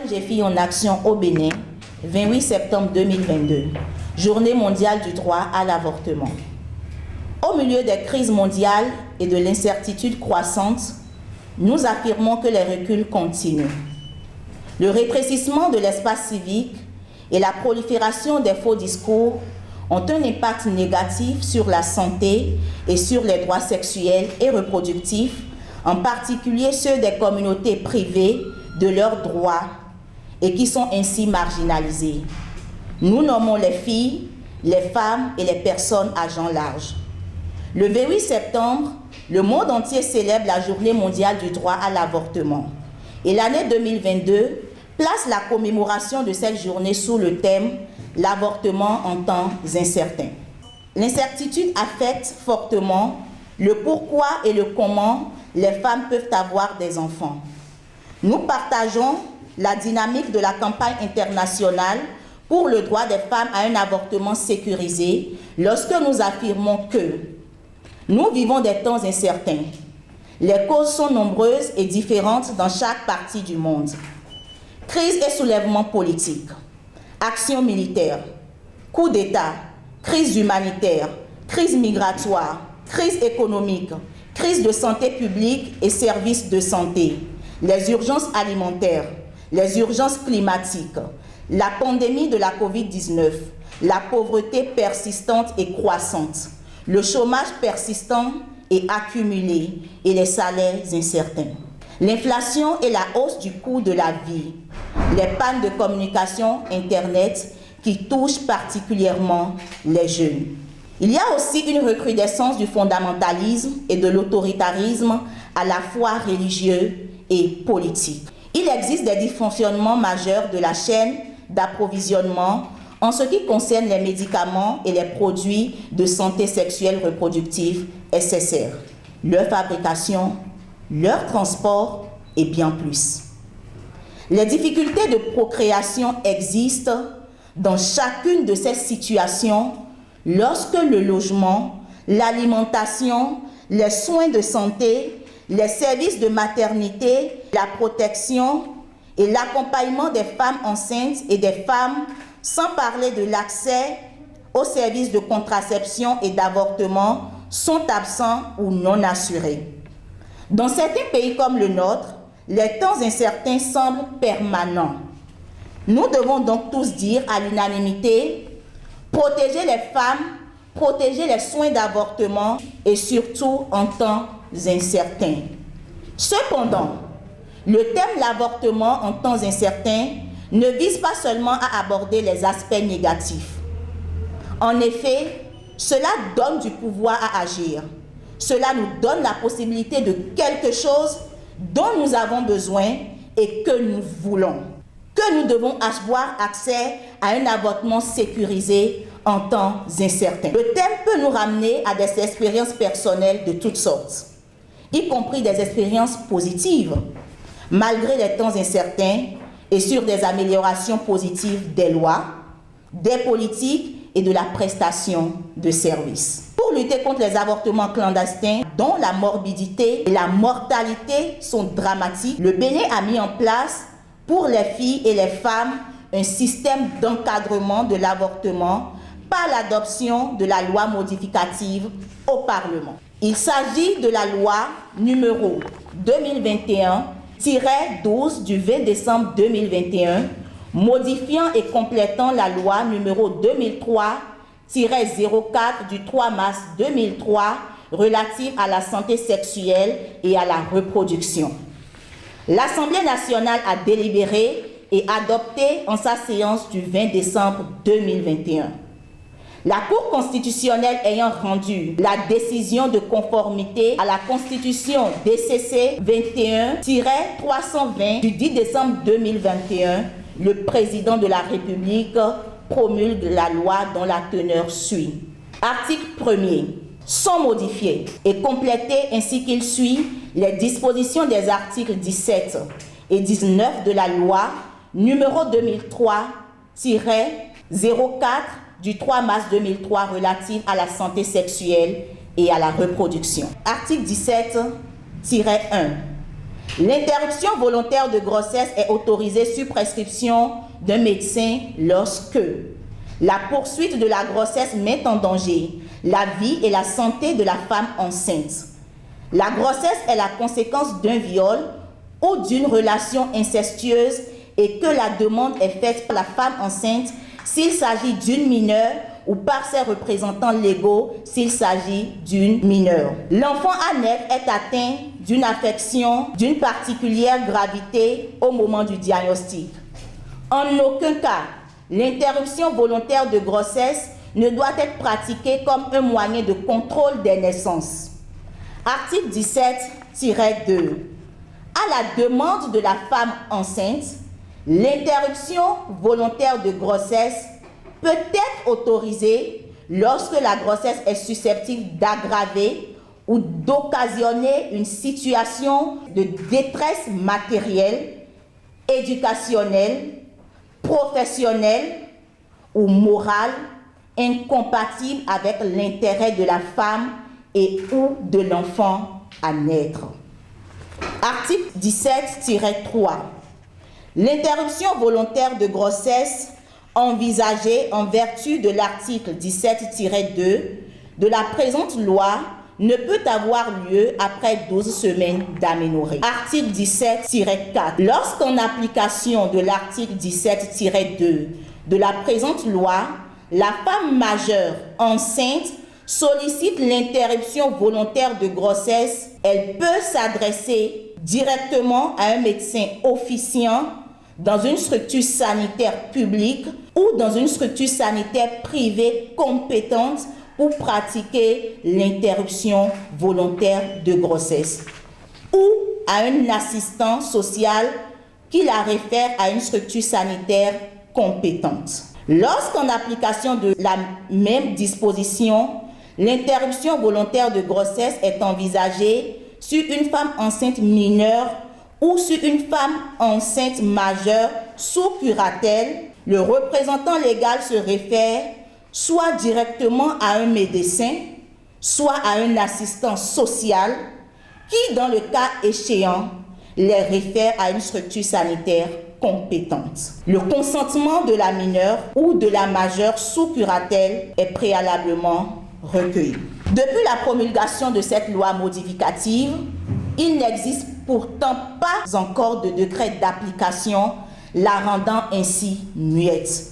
Femmes et filles en action au Bénin, 28 septembre 2022, Journée mondiale du droit à l'avortement. Au milieu des crises mondiales et de l'incertitude croissante, nous affirmons que les reculs continuent. Le rétrécissement de l'espace civique et la prolifération des faux discours ont un impact négatif sur la santé et sur les droits sexuels et reproductifs, en particulier ceux des communautés privées de leurs droits et qui sont ainsi marginalisées. Nous nommons les filles, les femmes et les personnes à gens larges. Le 28 septembre, le monde entier célèbre la Journée mondiale du droit à l'avortement. Et l'année 2022 place la commémoration de cette journée sous le thème « L'avortement en temps incertains ». L'incertitude affecte fortement le pourquoi et le comment les femmes peuvent avoir des enfants. Nous partageons la dynamique de la campagne internationale pour le droit des femmes à un avortement sécurisé lorsque nous affirmons que nous vivons des temps incertains. Les causes sont nombreuses et différentes dans chaque partie du monde. Crise et soulèvement politique, action militaire, coup d'État, crise humanitaire, crise migratoire, crise économique, crise de santé publique et services de santé, les urgences alimentaires, les urgences climatiques, la pandémie de la COVID-19, la pauvreté persistante et croissante, le chômage persistant et accumulé et les salaires incertains. L'inflation et la hausse du coût de la vie, les pannes de communication Internet qui touchent particulièrement les jeunes. Il y a aussi une recrudescence du fondamentalisme et de l'autoritarisme à la fois religieux et politique. Il existe des dysfonctionnements majeurs de la chaîne d'approvisionnement en ce qui concerne les médicaments et les produits de santé sexuelle reproductive SSR, leur fabrication, leur transport et bien plus. Les difficultés de procréation existent dans chacune de ces situations lorsque le logement, l'alimentation, les soins de santé, les services de maternité, la protection et l'accompagnement des femmes enceintes et des femmes, sans parler de l'accès aux services de contraception et d'avortement, sont absents ou non assurés. Dans certains pays comme le nôtre, les temps incertains semblent permanents. Nous devons donc tous dire à l'unanimité, protéger les femmes, protéger les soins d'avortement et surtout en temps incertains. Cependant, le thème l'avortement en temps incertains ne vise pas seulement à aborder les aspects négatifs. En effet, cela donne du pouvoir à agir. Cela nous donne la possibilité de quelque chose dont nous avons besoin et que nous voulons. Que nous devons avoir accès à un avortement sécurisé en temps incertains. Le thème peut nous ramener à des expériences personnelles de toutes sortes, y compris des expériences positives, malgré les temps incertains et sur des améliorations positives des lois, des politiques et de la prestation de services. Pour lutter contre les avortements clandestins, dont la morbidité et la mortalité sont dramatiques, le Bénin a mis en place pour les filles et les femmes un système d'encadrement de l'avortement par l'adoption de la loi modificative au Parlement. Il s'agit de la loi numéro 2021-12 du 20 décembre 2021, modifiant et complétant la loi numéro 2003-04 du 3 mars 2003 relative à la santé sexuelle et à la reproduction. L'Assemblée nationale a délibéré et adopté en sa séance du 20 décembre 2021. La Cour constitutionnelle ayant rendu la décision de conformité à la Constitution DCC 21-320 du 10 décembre 2021, le président de la République promulgue la loi dont la teneur suit. Article 1er. Sont modifiés et complétés ainsi qu'il suit les dispositions des articles 17 et 19 de la loi numéro 2003-04 du 3 mars 2003 relative à la santé sexuelle et à la reproduction. Article 17-1. L'interruption volontaire de grossesse est autorisée sur prescription d'un médecin lorsque la poursuite de la grossesse met en danger la vie et la santé de la femme enceinte. La grossesse est la conséquence d'un viol ou d'une relation incestueuse et que la demande est faite par la femme enceinte s'il s'agit d'une mineure ou par ses représentants légaux s'il s'agit d'une mineure. L'enfant à naître est atteint d'une affection d'une particulière gravité au moment du diagnostic. En aucun cas, l'interruption volontaire de grossesse ne doit être pratiquée comme un moyen de contrôle des naissances. Article 17-2. À la demande de la femme enceinte, l'interruption volontaire de grossesse peut être autorisée lorsque la grossesse est susceptible d'aggraver ou d'occasionner une situation de détresse matérielle, éducationnelle, professionnelle ou morale incompatible avec l'intérêt de la femme et ou de l'enfant à naître. Article 17-3. L'interruption volontaire de grossesse envisagée en vertu de l'article 17-2 de la présente loi ne peut avoir lieu après 12 semaines d'aménorrhée. Article 17-4. Lorsqu'en application de l'article 17-2 de la présente loi, la femme majeure enceinte sollicite l'interruption volontaire de grossesse, elle peut s'adresser directement à un médecin officiant dans une structure sanitaire publique ou dans une structure sanitaire privée compétente pour pratiquer l'interruption volontaire de grossesse ou à un assistant social qui la réfère à une structure sanitaire compétente. Lorsqu'en application de la même disposition, l'interruption volontaire de grossesse est envisagée sur une femme enceinte mineure ou sur une femme enceinte majeure sous curatelle, le représentant légal se réfère soit directement à un médecin, soit à un assistant social qui, dans le cas échéant, les réfère à une structure sanitaire compétente. Le consentement de la mineure ou de la majeure sous curatelle est préalablement recueilli. Depuis la promulgation de cette loi modificative, il n'existe pourtant pas encore de décret d'application la rendant ainsi muette.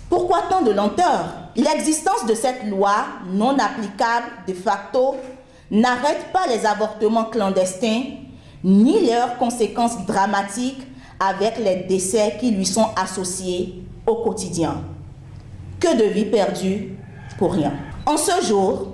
Pourquoi tant de lenteur? L'existence de cette loi non applicable de facto n'arrête pas les avortements clandestins ni leurs conséquences dramatiques avec les décès qui lui sont associés au quotidien. Que de vies perdues pour rien. En ce jour,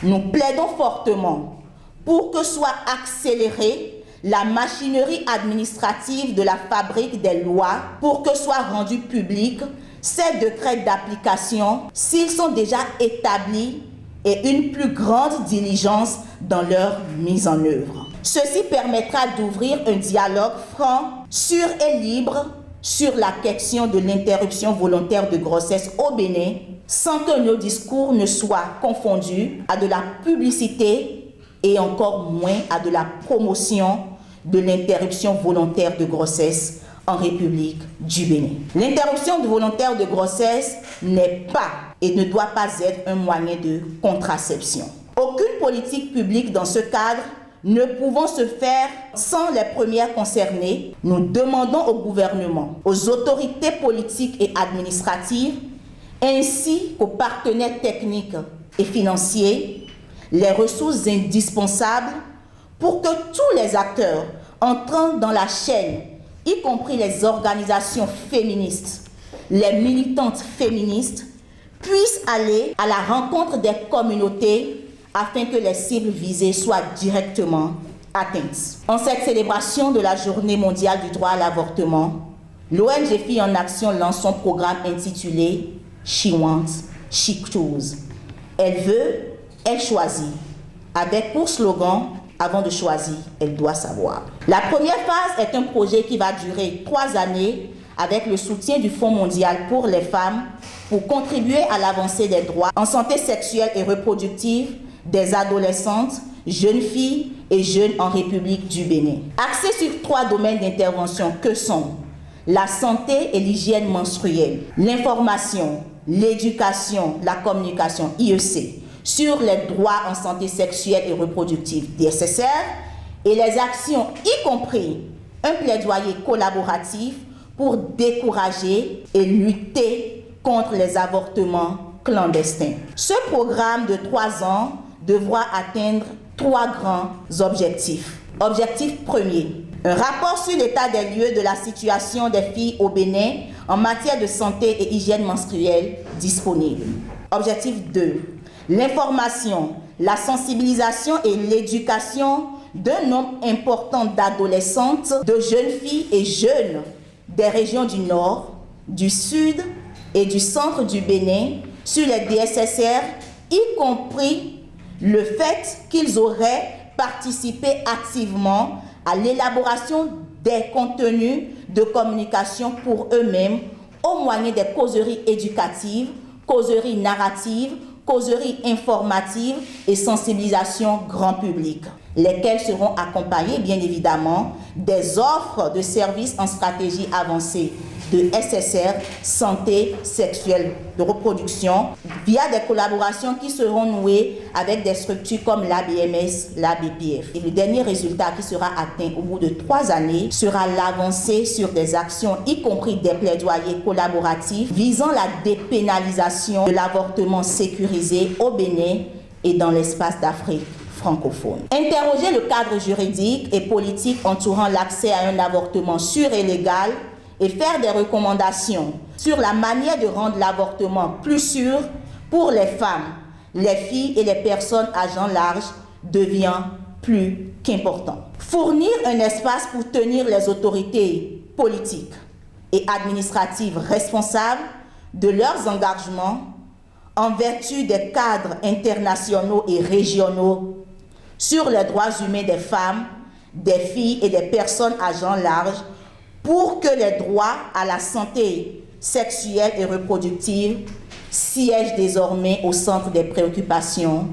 nous plaidons fortement pour que soit accélérée la machinerie administrative de la fabrique des lois, pour que soient rendus publics ces décrets d'application s'ils sont déjà établis et une plus grande diligence dans leur mise en œuvre. Ceci permettra d'ouvrir un dialogue franc, sûr et libre sur la question de l'interruption volontaire de grossesse au Bénin, sans que nos discours ne soient confondus à de la publicité et encore moins à de la promotion de l'interruption volontaire de grossesse en République du Bénin. L'interruption volontaire de grossesse n'est pas et ne doit pas être un moyen de contraception. Aucune politique publique dans ce cadre ne pouvant se faire sans les premières concernées, nous demandons au gouvernement, aux autorités politiques et administratives, ainsi qu'aux partenaires techniques et financiers, les ressources indispensables pour que tous les acteurs entrant dans la chaîne, y compris les organisations féministes, les militantes féministes, puissent aller à la rencontre des communautés afin que les cibles visées soient directement atteintes. En cette célébration de la Journée mondiale du droit à l'avortement, l'ONG Filles en Action lance son programme intitulé « She Wants, She Choose ». Elle veut, elle choisit, avec pour slogan « Avant de choisir, elle doit savoir ». La première phase est un projet qui va durer 3 années avec le soutien du Fonds mondial pour les femmes pour contribuer à l'avancée des droits en santé sexuelle et reproductive des adolescentes, jeunes filles et jeunes en République du Bénin. Axés sur 3 domaines d'intervention que sont la santé et l'hygiène menstruelle, l'information, l'éducation, la communication, IEC, sur les droits en santé sexuelle et reproductive, DSSR, et les actions, y compris un plaidoyer collaboratif pour décourager et lutter contre les avortements clandestins. Ce programme de 3 ans devra atteindre 3 grands objectifs. Objectif premier, un rapport sur l'état des lieux de la situation des filles au Bénin en matière de santé et hygiène menstruelle disponible. Objectif 2, l'information, la sensibilisation et l'éducation d'un nombre important d'adolescentes, de jeunes filles et jeunes des régions du Nord, du Sud et du Centre du Bénin sur les DSSR, y compris le fait qu'ils auraient participé activement à l'élaboration des contenus de communication pour eux-mêmes au moyen des causeries éducatives, causeries narratives, causeries informatives et sensibilisation grand public, lesquelles seront accompagnées bien évidemment des offres de services en stratégie avancée de SSR, santé sexuelle de reproduction, via des collaborations qui seront nouées avec des structures comme l'ABMS, l'ABPF. Et le dernier résultat qui sera atteint au bout de 3 années sera l'avancée sur des actions, y compris des plaidoyers collaboratifs visant la dépénalisation de l'avortement sécurisé au Bénin et dans l'espace d'Afrique francophone. Interroger le cadre juridique et politique entourant l'accès à un avortement sûr et légal et faire des recommandations sur la manière de rendre l'avortement plus sûr pour les femmes, les filles et les personnes à genre large devient plus qu'important. Fournir un espace pour tenir les autorités politiques et administratives responsables de leurs engagements en vertu des cadres internationaux et régionaux sur les droits humains des femmes, des filles et des personnes à genre large, pour que les droits à la santé sexuelle et reproductive siègent désormais au centre des préoccupations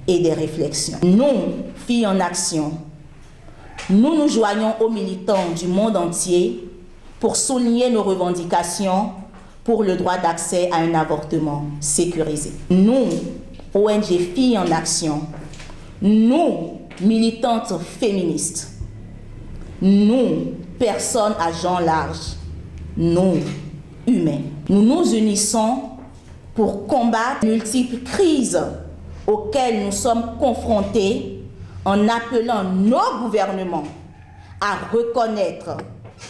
et des réflexions. Nous, filles en action, nous nous joignons aux militants du monde entier pour souligner nos revendications pour le droit d'accès à un avortement sécurisé. Nous, ONG Filles en Action, nous, militantes féministes, nous, personnes à genre large, nous, humains, nous nous unissons pour combattre les multiples crises auxquelles nous sommes confrontés en appelant nos gouvernements à reconnaître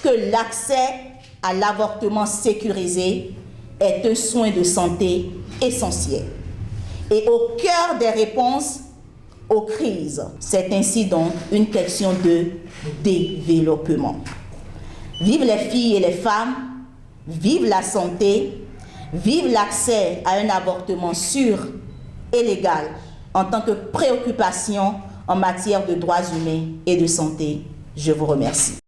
que l'accès à l'avortement sécurisé est un soin de santé essentiel et au cœur des réponses aux crises. C'est ainsi donc une question de développement. Vive les filles et les femmes, vive la santé, vive l'accès à un avortement sûr et légal en tant que préoccupation en matière de droits humains et de santé. Je vous remercie.